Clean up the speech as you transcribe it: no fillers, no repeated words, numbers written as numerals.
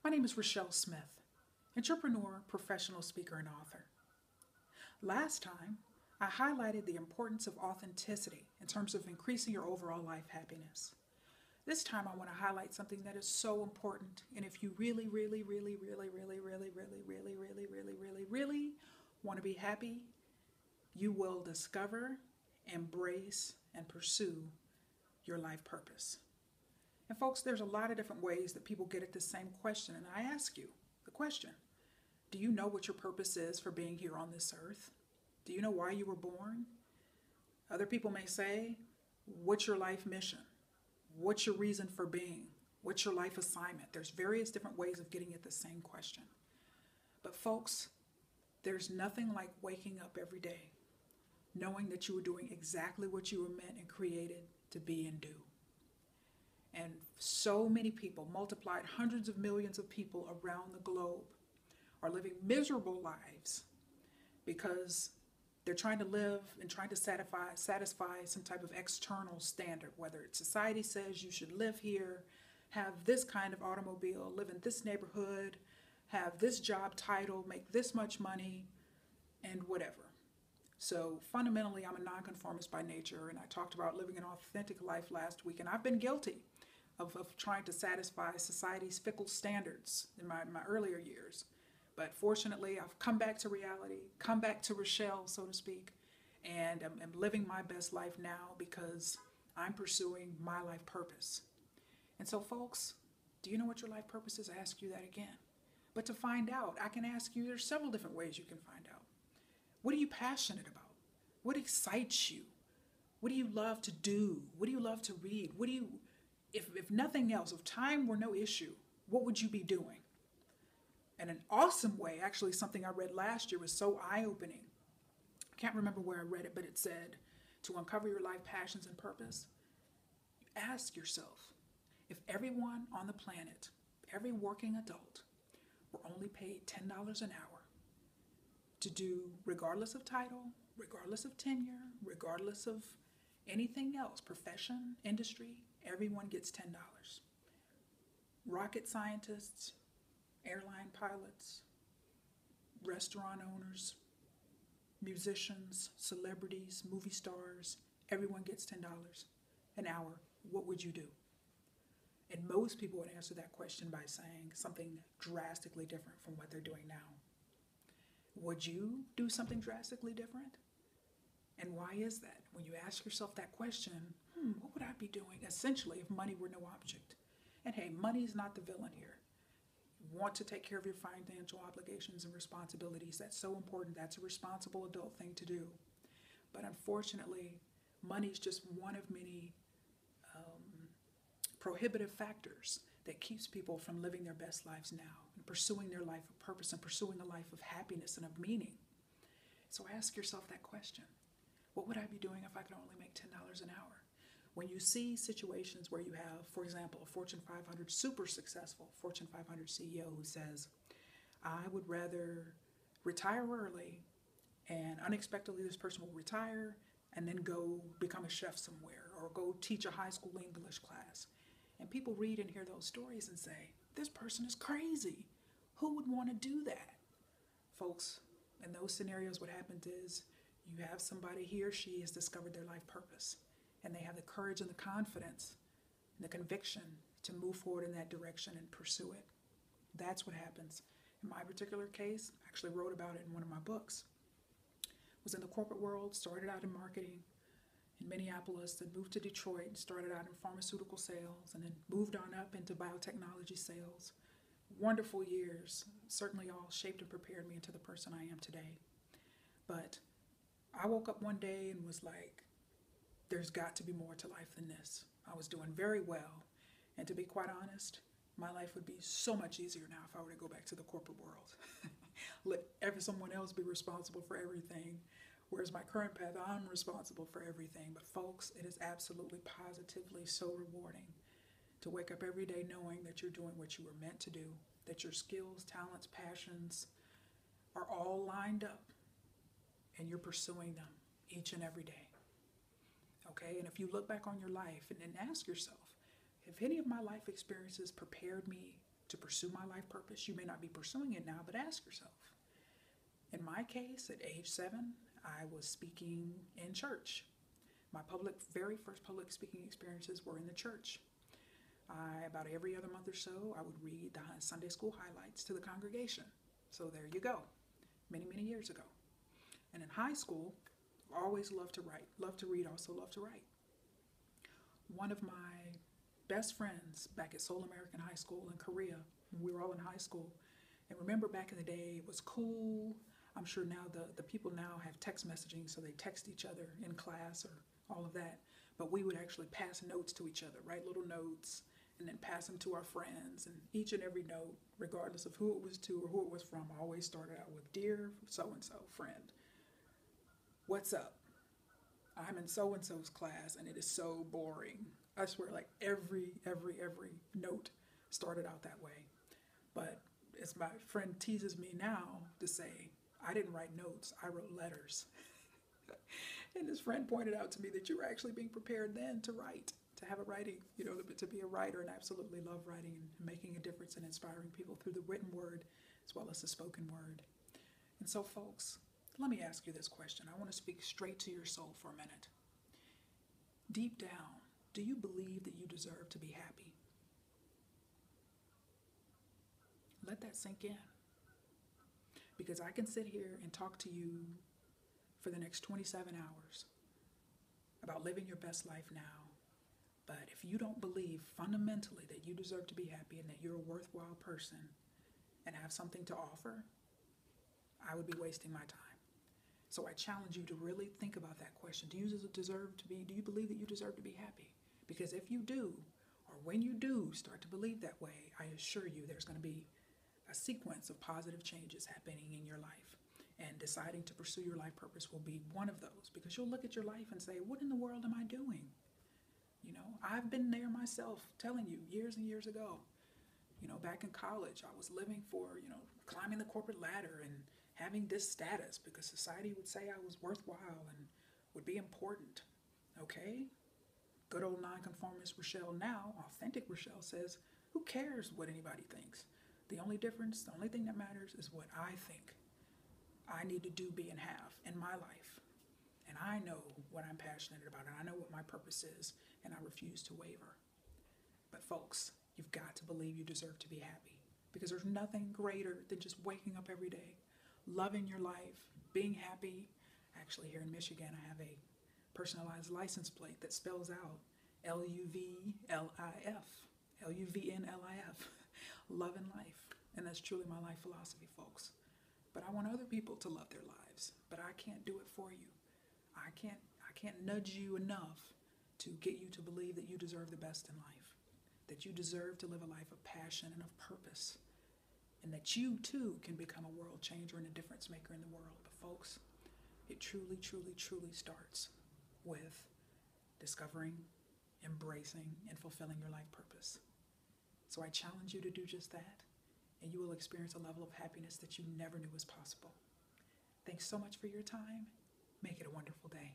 My name is Rachelle Smith, entrepreneur, professional speaker, and author. Last time, I highlighted the importance of authenticity in terms of increasing your overall life happiness. This time, I want to highlight something that is so important, and if you really want to be happy, you will discover, embrace, and pursue your life purpose. And folks, there's a lot of different ways that people get at this same question, and I ask you the question, do you know what your purpose is for being here on this earth? Do you know why you were born? Other people may say, what's your life mission? What's your reason for being? What's your life assignment? There's various different ways of getting at the same question. But folks, there's nothing like waking up every day knowing that you were doing exactly what you were meant and created to be and do. And so many people, multiplied hundreds of millions of people around the globe, are living miserable lives because they're trying to live and trying to satisfy some type of external standard, whether it's society says you should live here, have this kind of automobile, live in this neighborhood, have this job title, make this much money, and whatever. So fundamentally, I'm a nonconformist by nature, and I talked about living an authentic life last week, and I've been guilty of trying to satisfy society's fickle standards in my earlier years. But fortunately, I've come back to reality, come back to Rachelle, so to speak, and I'm living my best life now because I'm pursuing my life purpose. And so, folks, do you know what your life purpose is? I ask you that again. But to find out, I can ask you, there's several different ways you can find out. What are you passionate about? What excites you? What do you love to do? What do you love to read? If nothing else, if time were no issue, what would you be doing? And an awesome way, actually something I read last year was so eye-opening. I can't remember where I read it, but it said, to uncover your life passions and purpose, ask yourself, if everyone on the planet, every working adult, were only paid $10 an hour to do, regardless of title, regardless of tenure, regardless of anything else, profession, industry, everyone gets $10. Rocket scientists, airline pilots, restaurant owners, musicians, celebrities, movie stars, everyone gets $10 an hour. What would you do? And most people would answer that question by saying something drastically different from what they're doing now. Would you do something drastically different? And why is that? When you ask yourself that question, what would I be doing essentially if money were no object? And hey, money's not the villain here. You want to take care of your financial obligations and responsibilities. That's so important. That's a responsible adult thing to do. But unfortunately, money is just one of many prohibitive factors that keeps people from living their best lives now and pursuing their life of purpose and pursuing a life of happiness and of meaning. So ask yourself that question. What would I be doing if I could only make $10 an hour? When you see situations where you have, for example, a Fortune 500 super successful Fortune 500 CEO who says, I would rather retire early, and unexpectedly this person will retire and then go become a chef somewhere or go teach a high school English class. And people read and hear those stories and say, this person is crazy. Who would want to do that? Folks, in those scenarios, what happens is you have somebody, he or she has discovered their life purpose, and they have the courage and the confidence and the conviction to move forward in that direction and pursue it. That's what happens. In my particular case, I actually wrote about it in one of my books. Was in the corporate world, started out in marketing in Minneapolis, then moved to Detroit and started out in pharmaceutical sales, and then moved on up into biotechnology sales. Wonderful years, certainly all shaped and prepared me into the person I am today. But I woke up one day and was like, there's got to be more to life than this. I was doing very well, and to be quite honest, my life would be so much easier now if I were to go back to the corporate world. Let someone else be responsible for everything. Whereas my current path, I'm responsible for everything. But folks, it is absolutely positively so rewarding to wake up every day knowing that you're doing what you were meant to do, that your skills, talents, passions are all lined up and you're pursuing them each and every day. Okay, and if you look back on your life and ask yourself, have any of my life experiences prepared me to pursue my life purpose? You may not be pursuing it now, but ask yourself. In my case, at age 7, I was speaking in church. My very first public speaking experiences were in the church. About every other month or so, I would read the Sunday school highlights to the congregation. So there you go, many, many years ago. And in high school, always loved to write, loved to read, also loved to write. One of my best friends back at Seoul American High School in Korea, we were all in high school, and remember back in the day, it was cool. I'm sure now the people now have text messaging, so they text each other in class or all of that. But we would actually pass notes to each other, write little notes, and then pass them to our friends. And each and every note, regardless of who it was to or who it was from, always started out with, "Dear so-and-so friend, what's up? I'm in so-and-so's class, and it is so boring." I swear, like every note started out that way. But as my friend teases me now to say, I didn't write notes, I wrote letters. And this friend pointed out to me that you were actually being prepared then to write, to have a writing, to be a writer, and I absolutely love writing and making a difference and inspiring people through the written word as well as the spoken word. And so, folks, let me ask you this question. I want to speak straight to your soul for a minute. Deep down, do you believe that you deserve to be happy? Let that sink in. Because I can sit here and talk to you for the next 27 hours about living your best life now. But if you don't believe fundamentally that you deserve to be happy and that you're a worthwhile person and have something to offer, I would be wasting my time. So I challenge you to really think about that question. Do you believe that you deserve to be happy? Because if you do, or when you do start to believe that way, I assure you there's going to be a sequence of positive changes happening in your life. And deciding to pursue your life purpose will be one of those, because you'll look at your life and say, what in the world am I doing? I've been there myself, telling you, years and years ago. Back in college, I was living for, climbing the corporate ladder and having this status because society would say I was worthwhile and would be important. Okay? Good old nonconformist Rachelle, now authentic Rachelle, says, who cares what anybody thinks? The only thing that matters is what I think I need to do, be, and have in my life. And I know what I'm passionate about, and I know what my purpose is, and I refuse to waver. But folks, you've got to believe you deserve to be happy, because there's nothing greater than just waking up every day, loving your life, being happy. Actually, here in Michigan, I have a personalized license plate that spells out L-U-V-L-I-F, L-U-V-N-L-I-F, love and life. And that's truly my life philosophy, folks. But I want other people to love their lives, but I can't do it for you. I can't nudge you enough to get you to believe that you deserve the best in life, that you deserve to live a life of passion and of purpose, and that you too can become a world changer and a difference maker in the world. But folks, it truly, truly, truly starts with discovering, embracing, and fulfilling your life purpose. So I challenge you to do just that, and you will experience a level of happiness that you never knew was possible. Thanks so much for your time. Make it a wonderful day.